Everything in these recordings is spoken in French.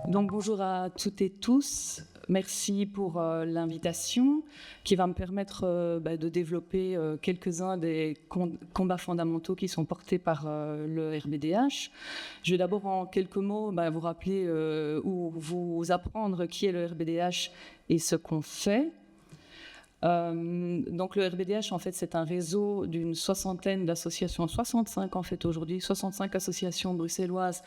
Donc bonjour à toutes et tous. Merci pour l'invitation qui va me permettre de développer quelques-uns des combats fondamentaux qui sont portés par le RBDH. Je vais d'abord en quelques mots vous rappeler ou vous apprendre qui est le RBDH et ce qu'on fait. Donc le RBDH, en fait, c'est un réseau d'une soixantaine d'associations, 65 en fait aujourd'hui, 65 associations bruxelloises,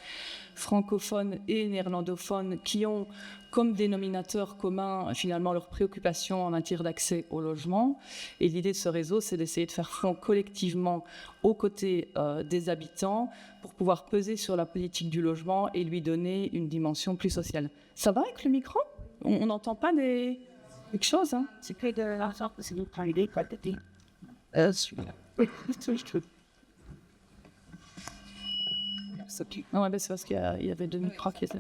francophones et néerlandophones qui ont comme dénominateur commun finalement leurs préoccupations en matière d'accès au logement. Et l'idée de ce réseau, c'est d'essayer de faire front collectivement aux côtés des habitants pour pouvoir peser sur la politique du logement et lui donner une dimension plus sociale. Ça va avec le micro ? On n'entend pas des... quelque chose, hein? C'est que de l'argent, c'est une idée, quoi, de dire. Non, c'est parce qu'il y avait deux micros qui étaient...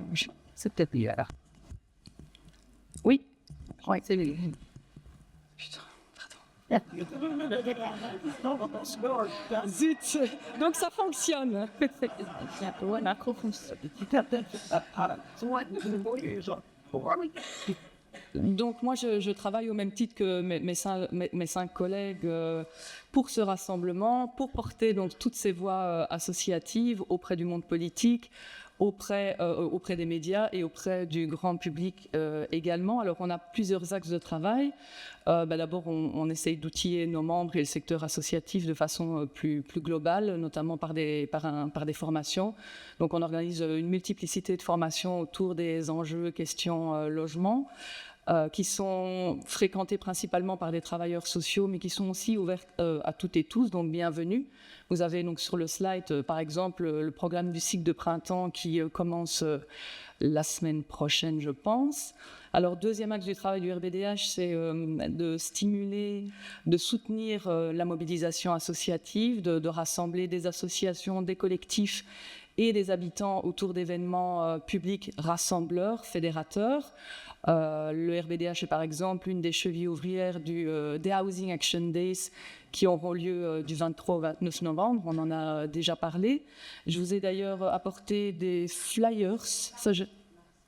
C'est peut-être mieux, alors. Oui. Oui, c'est mieux. Putain, pardon. Zut. Donc ça fonctionne. Donc moi, je travaille au même titre que mes cinq collègues pour ce rassemblement, pour porter donc toutes ces voix associatives auprès du monde politique, auprès des médias et auprès du grand public également. Alors on a plusieurs axes de travail. D'abord, on essaye d'outiller nos membres et le secteur associatif de façon plus globale, notamment par des formations. Donc on organise une multiplicité de formations autour des enjeux, questions, logement. Qui sont fréquentés principalement par des travailleurs sociaux, mais qui sont aussi ouvertes à toutes et tous, donc bienvenue. Vous avez donc sur le slide, par exemple, le programme du cycle de printemps qui commence la semaine prochaine, je pense. Alors, deuxième axe du travail du RBDH, c'est de stimuler, de soutenir la mobilisation associative, de rassembler des associations, des collectifs et des habitants autour d'événements publics rassembleurs, fédérateurs. Le RBDH est par exemple une des chevilles ouvrières des Housing Action Days qui auront lieu du 23 au 29 novembre. On en a déjà parlé. Je vous ai d'ailleurs apporté des flyers.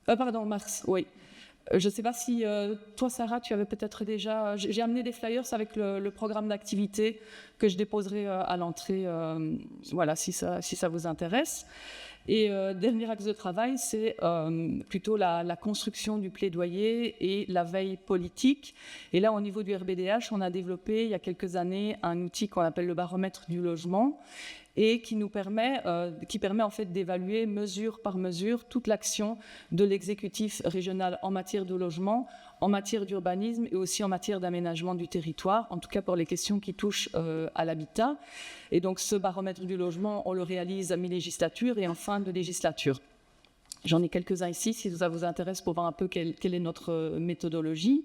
Pardon, Mars, oui. Je ne sais pas si toi, Sarah, tu avais peut-être déjà... J'ai amené des flyers avec le programme d'activité que je déposerai à l'entrée, voilà, si ça vous intéresse. Et dernier axe de travail, c'est plutôt la construction du plaidoyer et la veille politique. Et là, au niveau du RBDH, on a développé il y a quelques années un outil qu'on appelle le baromètre du logement et qui permet en fait d'évaluer mesure par mesure toute l'action de l'exécutif régional en matière de logement, en matière d'urbanisme et aussi en matière d'aménagement du territoire, en tout cas pour les questions qui touchent à l'habitat. Et donc ce baromètre du logement, on le réalise à mi-législature et en fin de législature. J'en ai quelques-uns ici, si ça vous intéresse, pour voir un peu quelle est notre méthodologie.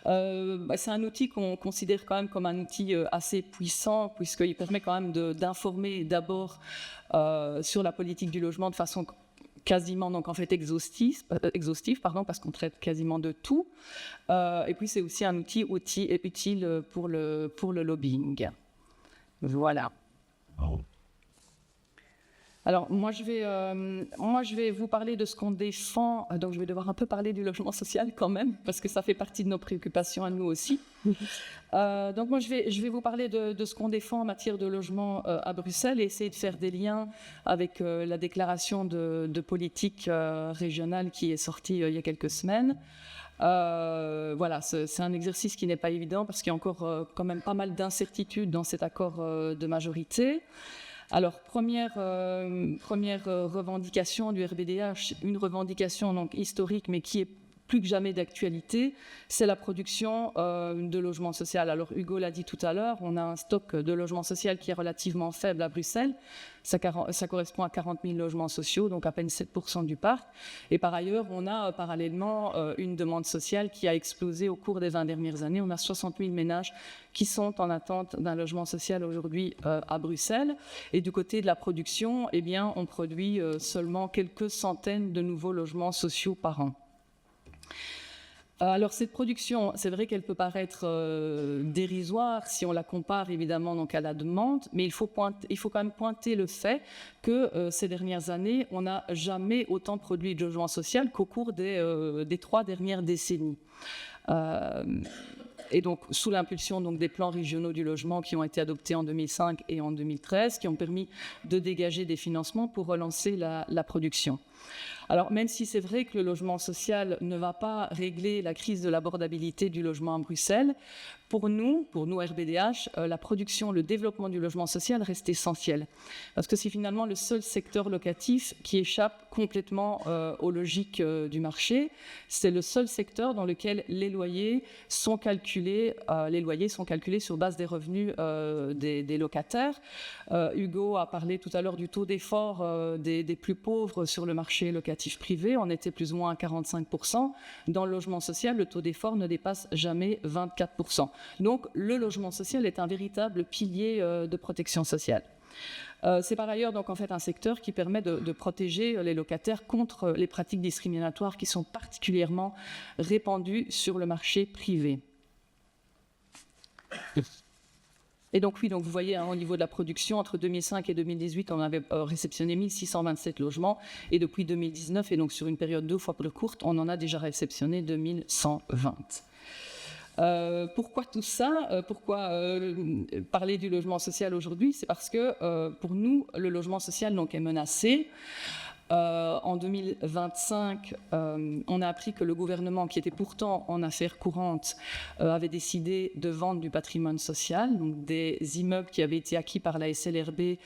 C'est un outil qu'on considère quand même comme un outil assez puissant, puisqu'il permet quand même d'informer d'abord sur la politique du logement de façon quasiment donc en fait exhaustive, parce qu'on traite quasiment de tout. Et puis c'est aussi un outil utile pour le lobbying. Voilà. Alors, moi, je vais vous parler de ce qu'on défend. Donc, je vais devoir un peu parler du logement social quand même, parce que ça fait partie de nos préoccupations à nous aussi. Donc, moi, je vais vous parler de ce qu'on défend en matière de logement à Bruxelles et essayer de faire des liens avec la déclaration de politique régionale qui est sortie il y a quelques semaines. Voilà, c'est un exercice qui n'est pas évident parce qu'il y a encore quand même pas mal d'incertitudes dans cet accord de majorité. Alors, première revendication du RBDH, une revendication donc historique, mais qui est plus que jamais d'actualité, c'est la production de logements sociaux. Alors, Hugo l'a dit tout à l'heure, on a un stock de logements sociaux qui est relativement faible à Bruxelles. Ça correspond à 40 000 logements sociaux, donc à peine 7% du parc. Et par ailleurs, on a parallèlement une demande sociale qui a explosé au cours des 20 dernières années. On a 60 000 ménages qui sont en attente d'un logement social aujourd'hui à Bruxelles. Et du côté de la production, eh bien, on produit seulement quelques centaines de nouveaux logements sociaux par an. Alors cette production, c'est vrai qu'elle peut paraître dérisoire si on la compare évidemment donc à la demande, mais il faut quand même pointer le fait que ces dernières années, on n'a jamais autant produit de logement social qu'au cours des 3 dernières décennies. Et donc, sous l'impulsion donc, des plans régionaux du logement qui ont été adoptés en 2005 et en 2013, qui ont permis de dégager des financements pour relancer la production. Alors, même si c'est vrai que le logement social ne va pas régler la crise de l'abordabilité du logement à Bruxelles, pour nous RBDH, la production, le développement du logement social reste essentiel. Parce que c'est finalement le seul secteur locatif qui échappe complètement aux logiques du marché. C'est le seul secteur dans lequel les loyers sont calculés sur base des revenus des locataires. Hugo a parlé tout à l'heure du taux d'effort des plus pauvres sur le marché locatif privé. On était plus ou moins à 45%. Dans le logement social, le taux d'effort ne dépasse jamais 24%. Donc, le logement social est un véritable pilier de protection sociale. C'est par ailleurs donc en fait un secteur qui permet de protéger les locataires contre les pratiques discriminatoires qui sont particulièrement répandues sur le marché privé. Et donc oui, donc vous voyez au niveau de la production, entre 2005 et 2018, on avait réceptionné 1627 logements, et depuis 2019, et donc sur une période 2 fois plus courte, on en a déjà réceptionné 2120. Pourquoi tout ça ? Pourquoi parler du logement social aujourd'hui ? C'est parce que pour nous, le logement social donc, est menacé. En 2025, on a appris que le gouvernement, qui était pourtant en affaires courantes, avait décidé de vendre du patrimoine social, donc des immeubles qui avaient été acquis par la SLRB il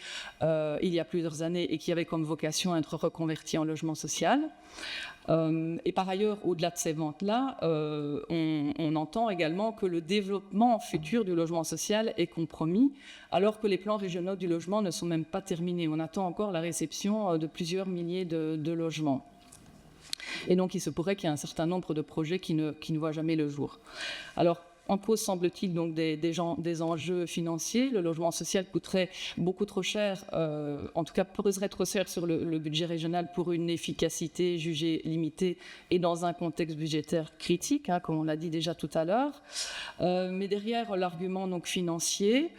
y a plusieurs années et qui avaient comme vocation à être reconvertis en logement social. Et par ailleurs, au-delà de ces ventes-là, on entend également que le développement futur du logement social est compromis, alors que les plans régionaux du logement ne sont même pas terminés. On attend encore la réception de plusieurs milliers de logements. Et donc, il se pourrait qu'il y ait un certain nombre de projets qui ne voient jamais le jour. Alors, en cause, semble-t-il, donc des enjeux financiers. Le logement social coûterait beaucoup trop cher, en tout cas peserait trop cher sur le budget régional pour une efficacité jugée limitée et dans un contexte budgétaire critique, comme on l'a dit déjà tout à l'heure. Mais derrière l'argument donc financier,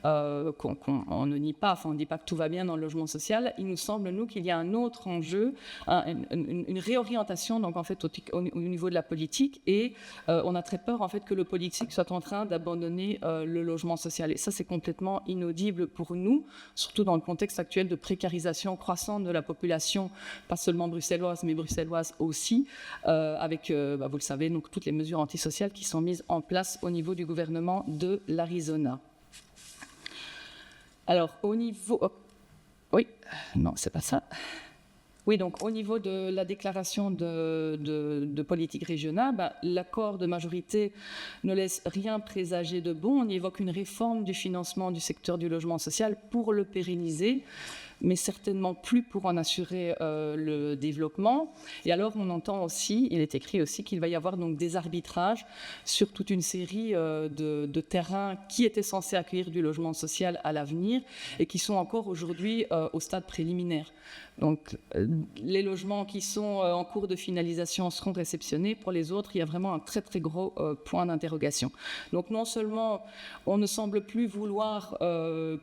on ne nie pas, enfin on ne dit pas que tout va bien dans le logement social, il nous semble, nous, qu'il y a un autre enjeu, une réorientation donc, en fait, au niveau de la politique, et on a très peur en fait, que le politique soit en train d'abandonner le logement social. Et ça, c'est complètement inaudible pour nous, surtout dans le contexte actuel de précarisation croissante de la population, pas seulement bruxelloise, mais bruxelloise aussi, avec, vous le savez, donc, toutes les mesures antisociales qui sont mises en place au niveau du gouvernement de l'Arizona. Alors, au niveau... Oui, non, c'est pas ça. Oui, donc au niveau de la déclaration de politique régionale, l'accord de majorité ne laisse rien présager de bon. On y évoque une réforme du financement du secteur du logement social pour le pérenniser, mais certainement plus pour en assurer le développement. Et alors, on entend aussi, il est écrit aussi qu'il va y avoir donc des arbitrages sur toute une série de terrains qui étaient censés accueillir du logement social à l'avenir et qui sont encore aujourd'hui au stade préliminaire. Donc, les logements qui sont en cours de finalisation seront réceptionnés. Pour les autres, il y a vraiment un très, très gros point d'interrogation. Donc, non seulement on ne semble plus vouloir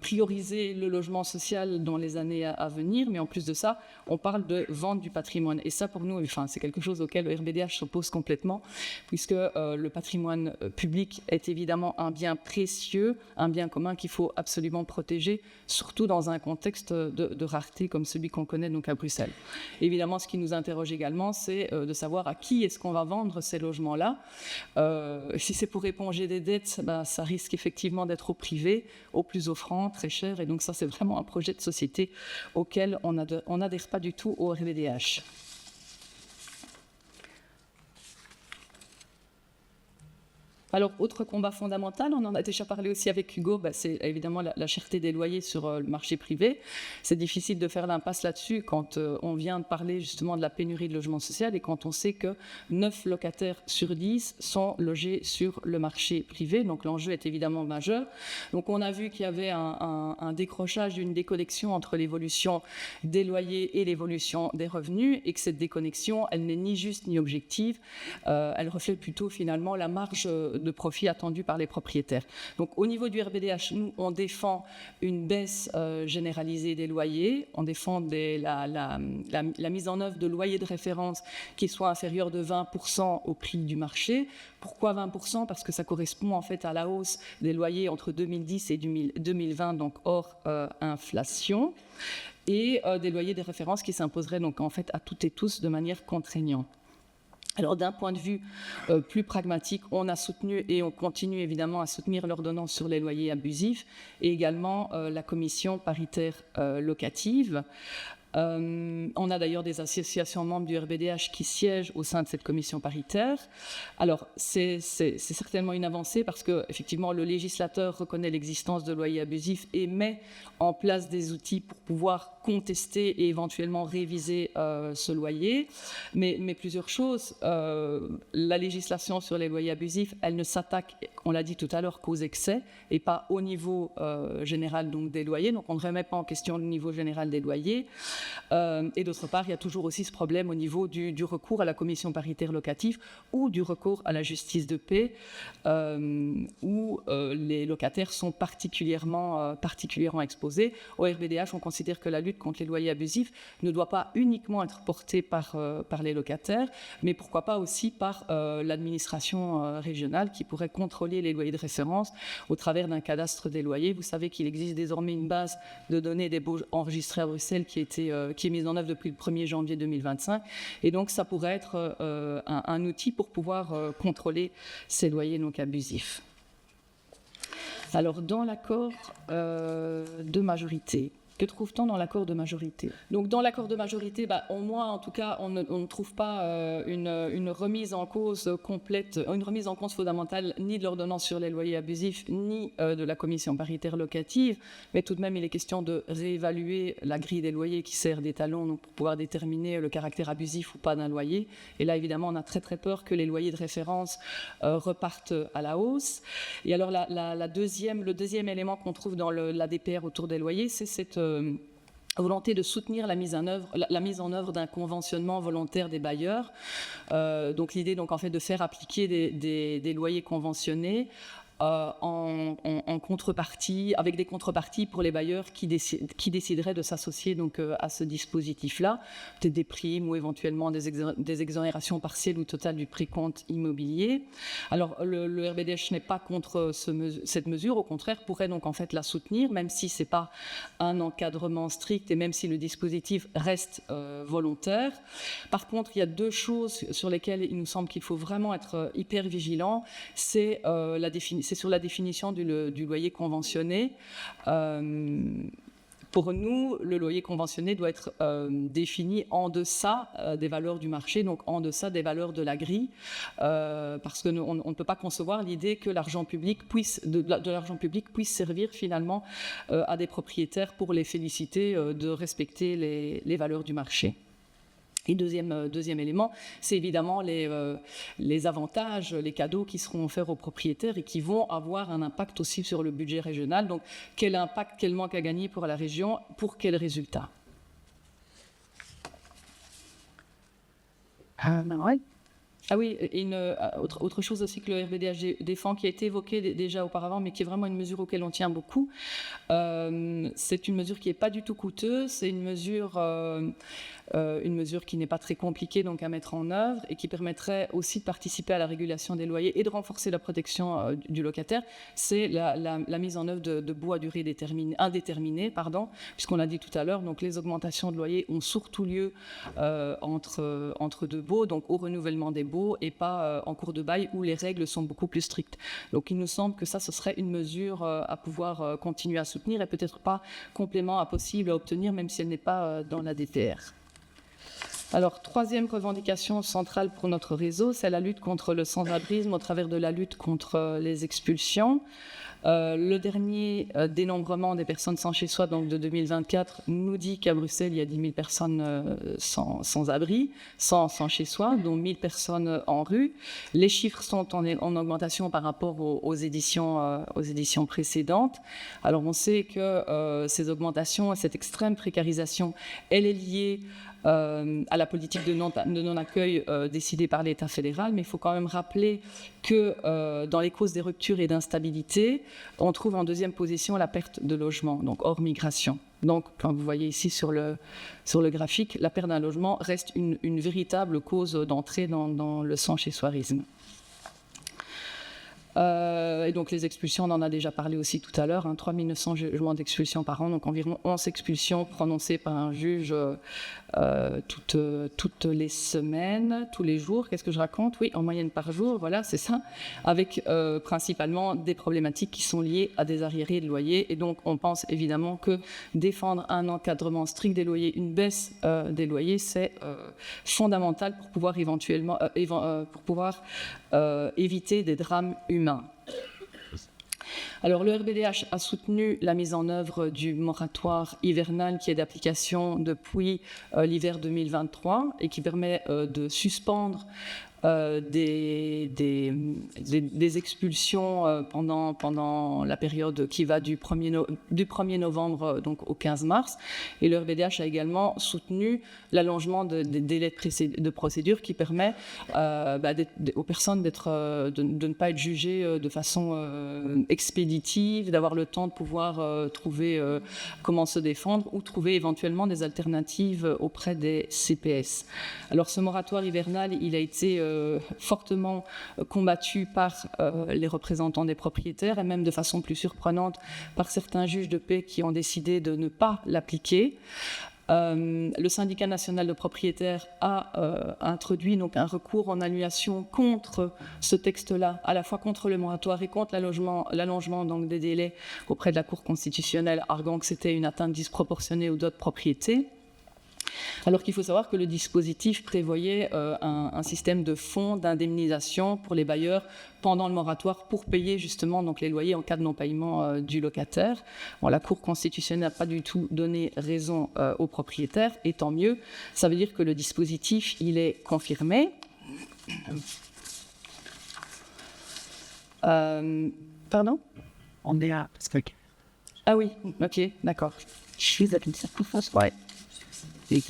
prioriser le logement social dans les années à venir, mais en plus de ça, on parle de vente du patrimoine. Et ça, pour nous, enfin, c'est quelque chose auquel le RBDH s'oppose complètement, puisque le patrimoine public est évidemment un bien précieux, un bien commun qu'il faut absolument protéger, surtout dans un contexte de rareté comme celui qu'on connaît donc à Bruxelles. Évidemment, ce qui nous interroge également, c'est de savoir à qui est-ce qu'on va vendre ces logements-là. Si c'est pour éponger des dettes, ça risque effectivement d'être au privé, au plus offrant, très cher. Et donc ça, c'est vraiment un projet de société auquel on n'adhère pas du tout au RBDH. Alors, autre combat fondamental, on en a déjà parlé aussi avec Hugo, c'est évidemment la cherté des loyers sur le marché privé. C'est difficile de faire l'impasse là-dessus quand on vient de parler justement de la pénurie de logement social et quand on sait que 9 locataires sur 10 sont logés sur le marché privé. Donc l'enjeu est évidemment majeur. Donc on a vu qu'il y avait un décrochage, une déconnexion entre l'évolution des loyers et l'évolution des revenus et que cette déconnexion, elle n'est ni juste ni objective. Elle reflète plutôt finalement la marge de profit attendu par les propriétaires. Donc au niveau du RBDH, nous, on défend une baisse généralisée des loyers, on défend la mise en œuvre de loyers de référence qui soient inférieurs de 20% au prix du marché. Pourquoi 20% ? Parce que ça correspond en fait à la hausse des loyers entre 2010 et 2020, donc hors inflation, et des loyers de référence qui s'imposeraient donc en fait à toutes et tous de manière contraignante. Alors d'un point de vue plus pragmatique, on a soutenu et on continue évidemment à soutenir l'ordonnance sur les loyers abusifs et également la commission paritaire locative. On a d'ailleurs des associations membres du RBDH qui siègent au sein de cette commission paritaire. Alors, c'est certainement une avancée parce que, effectivement, le législateur reconnaît l'existence de loyers abusifs et met en place des outils pour pouvoir contester et éventuellement réviser ce loyer. Mais plusieurs choses. La législation sur les loyers abusifs, elle ne s'attaque, on l'a dit tout à l'heure, qu'aux excès et pas au niveau général donc, des loyers. Donc, on ne remet pas en question le niveau général des loyers. Et d'autre part, il y a toujours aussi ce problème au niveau du recours à la commission paritaire locative ou du recours à la justice de paix, où les locataires sont particulièrement exposés. Au RBDH, on considère que la lutte contre les loyers abusifs ne doit pas uniquement être portée par les locataires, mais pourquoi pas aussi par l'administration régionale qui pourrait contrôler les loyers de référence au travers d'un cadastre des loyers. Vous savez qu'il existe désormais une base de données des baux enregistrés à Bruxelles qui est mise en œuvre depuis le 1er janvier 2025. Et donc, ça pourrait être un outil pour pouvoir contrôler ces loyers donc abusifs. Alors, dans l'accord de majorité, que trouve-t-on dans l'accord de majorité ? Donc, dans l'accord de majorité, au moins, en tout cas, on ne trouve pas une remise en cause complète, une remise en cause fondamentale ni de l'ordonnance sur les loyers abusifs, ni de la commission paritaire locative. Mais tout de même, il est question de réévaluer la grille des loyers qui sert d'étalon donc pour pouvoir déterminer le caractère abusif ou pas d'un loyer. Et là, évidemment, on a très, très peur que les loyers de référence repartent à la hausse. Et alors, le deuxième élément qu'on trouve dans la DPR autour des loyers, c'est cette volonté de soutenir la mise en œuvre d'un conventionnement volontaire des bailleurs. Donc l'idée donc en fait de faire appliquer des loyers conventionnés en contrepartie, avec des contreparties pour les bailleurs qui décideraient de s'associer donc à ce dispositif-là, peut-être des primes ou éventuellement des exonérations partielles ou totales du précompte immobilier. Alors le RBDH n'est pas contre cette mesure, au contraire pourrait donc en fait la soutenir, même si c'est pas un encadrement strict et même si le dispositif reste volontaire. Par contre, il y a deux choses sur lesquelles il nous semble qu'il faut vraiment être hyper vigilant. C'est sur la définition du loyer conventionné. Pour nous, le loyer conventionné doit être défini en deçà des valeurs du marché, donc en deçà des valeurs de la grille, parce qu'on ne peut pas concevoir l'idée que l'argent public puisse servir finalement à des propriétaires pour les féliciter de respecter les valeurs du marché. Et deuxième élément, c'est évidemment les avantages, les cadeaux qui seront offerts aux propriétaires et qui vont avoir un impact aussi sur le budget régional. Donc, quel impact, quel manque à gagner pour la région, pour quel résultat ? Ah oui, autre chose aussi que le RBDH défend, qui a été évoquée déjà auparavant, mais qui est vraiment une mesure auquel on tient beaucoup. C'est une mesure qui n'est pas du tout coûteuse, c'est une mesure qui n'est pas très compliquée donc à mettre en œuvre et qui permettrait aussi de participer à la régulation des loyers et de renforcer la protection du locataire. C'est la mise en œuvre de baux à durée indéterminée, puisqu'on l'a dit tout à l'heure, donc les augmentations de loyers ont surtout lieu entre deux baux, donc au renouvellement des baux et pas en cours de bail où les règles sont beaucoup plus strictes. Donc il nous semble que ce serait une mesure à pouvoir continuer à soutenir et peut-être pas complément possible à obtenir même si elle n'est pas dans la DPR. Alors, troisième revendication centrale pour notre réseau, c'est la lutte contre le sans-abrisme au travers de la lutte contre les expulsions. Le dernier dénombrement des personnes sans chez soi, donc de 2024, nous dit qu'à Bruxelles, il y a 10 000 personnes sans abri, sans chez soi, dont 1 000 personnes en rue. Les chiffres sont en augmentation par rapport aux éditions précédentes. Alors, on sait que ces augmentations, cette extrême précarisation, elle est liée à la politique de non-accueil décidée par l'État fédéral, mais il faut quand même rappeler que dans les causes des ruptures et d'instabilité, on trouve en deuxième position la perte de logement, donc hors migration. Donc, comme vous voyez ici sur le graphique, la perte d'un logement reste une véritable cause d'entrée dans le sans-chez-soirisme. Et donc les expulsions, on en a déjà parlé aussi tout à l'heure, 3 900 jugements d'expulsion par an, donc environ 11 expulsions prononcées par un juge toutes les semaines, tous les jours. Qu'est-ce que je raconte? Oui, en moyenne par jour, voilà, c'est ça, avec principalement des problématiques qui sont liées à des arriérés de loyer. Et donc on pense évidemment que défendre un encadrement strict des loyers, une baisse des loyers, c'est fondamental pour pouvoir éventuellement éviter des drames humains. Alors, le RBDH a soutenu la mise en œuvre du moratoire hivernal qui est d'application depuis l'hiver 2023 et qui permet de suspendre des expulsions pendant la période qui va du 1er novembre donc au 15 mars. Et le RBDH a également soutenu l'allongement des délais de procédure qui permet aux personnes de ne pas être jugées de façon expéditive, d'avoir le temps de pouvoir trouver comment se défendre ou trouver éventuellement des alternatives auprès des CPS. Alors ce moratoire hivernal, il a été fortement combattu par les représentants des propriétaires et même de façon plus surprenante par certains juges de paix qui ont décidé de ne pas l'appliquer. Le syndicat national de propriétaires a introduit donc un recours en annulation contre ce texte-là, à la fois contre le moratoire et contre l'allongement donc des délais auprès de la Cour constitutionnelle, arguant que c'était une atteinte disproportionnée aux droits de propriété. Alors qu'il faut savoir que le dispositif prévoyait un système de fonds d'indemnisation pour les bailleurs pendant le moratoire pour payer justement donc les loyers en cas de non-paiement du locataire. Bon, la Cour constitutionnelle n'a pas du tout donné raison aux propriétaires, et tant mieux. Ça veut dire que le dispositif, il est confirmé. Pardon? On est à... Ah oui, ok, d'accord. Je suis à une circonstance. Ouais. Et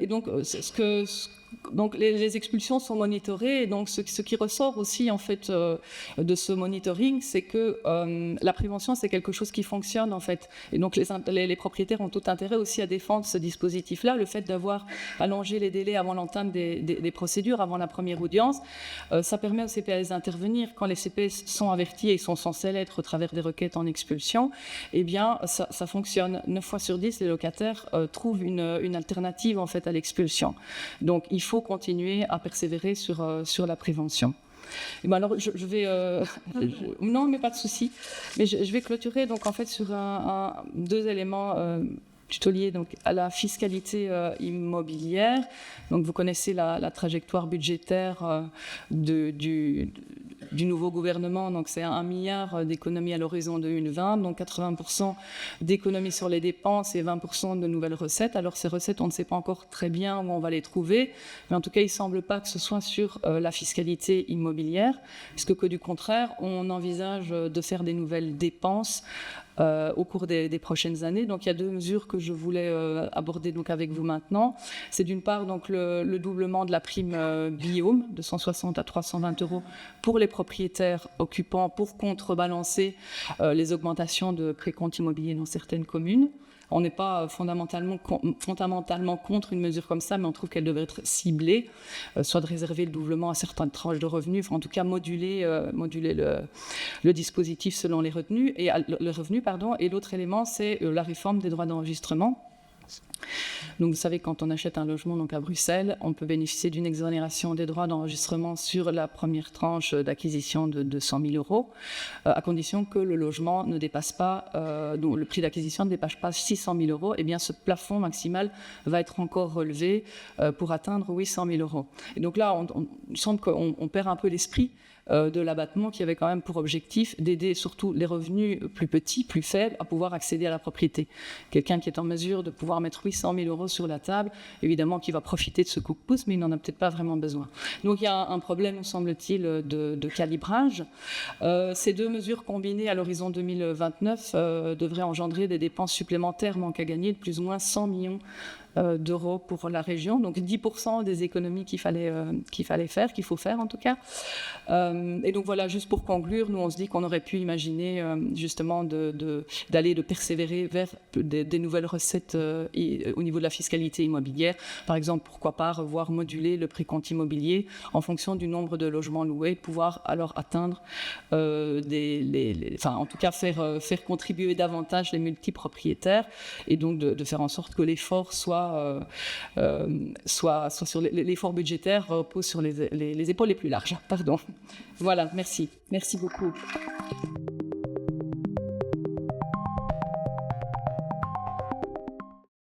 donc, donc les expulsions sont monitorées, et donc ce qui ressort aussi en fait de ce monitoring, c'est que la prévention, c'est quelque chose qui fonctionne en fait, et donc les propriétaires ont tout intérêt aussi à défendre ce dispositif-là. Le fait d'avoir allongé les délais avant l'entame des procédures, avant la première audience, ça permet aux CPS d'intervenir quand les CPS sont avertis, et ils sont censés l'être au travers des requêtes en expulsion. Eh bien, ça fonctionne. 9 fois sur 10, les locataires trouvent une alternative en fait à l'expulsion. Donc il faut continuer à persévérer sur la prévention. Et ben alors, je vais... non, mais pas de souci. Mais je vais clôturer donc, en fait, sur deux éléments plutôt liés donc, à la fiscalité immobilière. Donc, vous connaissez la trajectoire budgétaire du nouveau gouvernement. Donc, c'est 1 milliard d'économies à l'horizon 2020, donc 80% d'économies sur les dépenses et 20% de nouvelles recettes. Alors, ces recettes, on ne sait pas encore très bien où on va les trouver, mais en tout cas, il ne semble pas que ce soit sur la fiscalité immobilière, puisque que du contraire, on envisage de faire des nouvelles dépenses au cours des prochaines années. Donc, il y a deux mesures que je voulais aborder donc, avec vous maintenant. C'est d'une part donc, le doublement de la prime Guillaume, de 160 à 320 € pour les propriétaires occupants pour contrebalancer les augmentations de précompte immobilier dans certaines communes. On n'est pas fondamentalement contre une mesure comme ça, mais on trouve qu'elle devrait être ciblée, soit de réserver le doublement à certaines tranches de revenus, enfin, en tout cas moduler le dispositif selon les revenus et le revenu, pardon. Et l'autre élément, c'est la réforme des droits d'enregistrement. Donc, vous savez, quand on achète un logement donc à Bruxelles, on peut bénéficier d'une exonération des droits d'enregistrement sur la première tranche d'acquisition de 100 000 euros, à condition que le logement ne dépasse pas, donc le prix d'acquisition ne dépasse pas 600 000 euros. Eh bien, ce plafond maximal va être encore relevé pour atteindre 800 000 euros. Et donc là, il semble qu'on perd un peu l'esprit de l'abattement qui avait quand même pour objectif d'aider surtout les revenus plus petits, plus faibles, à pouvoir accéder à la propriété. Quelqu'un qui est en mesure de pouvoir mettre 800 000 euros sur la table, évidemment qui va profiter de ce coup de pouce, mais il n'en a peut-être pas vraiment besoin. Donc il y a un problème, semble-t-il, de calibrage. Ces deux mesures combinées à l'horizon 2029 devraient engendrer des dépenses supplémentaires, manque à gagner de plus ou moins 100 millions d'euros pour la région, donc 10% des économies qu'il fallait faire, qu'il faut faire en tout cas. Et donc voilà, juste pour conclure, nous on se dit qu'on aurait pu imaginer justement d'aller de persévérer vers des nouvelles recettes au niveau de la fiscalité immobilière. Par exemple, pourquoi pas revoir moduler le précompte immobilier en fonction du nombre de logements loués, pouvoir alors atteindre enfin en tout cas faire contribuer davantage les multipropriétaires et donc de faire en sorte que l'effort soit sur l'effort budgétaire repose sur les épaules les plus larges. Pardon. Voilà, merci. Merci beaucoup.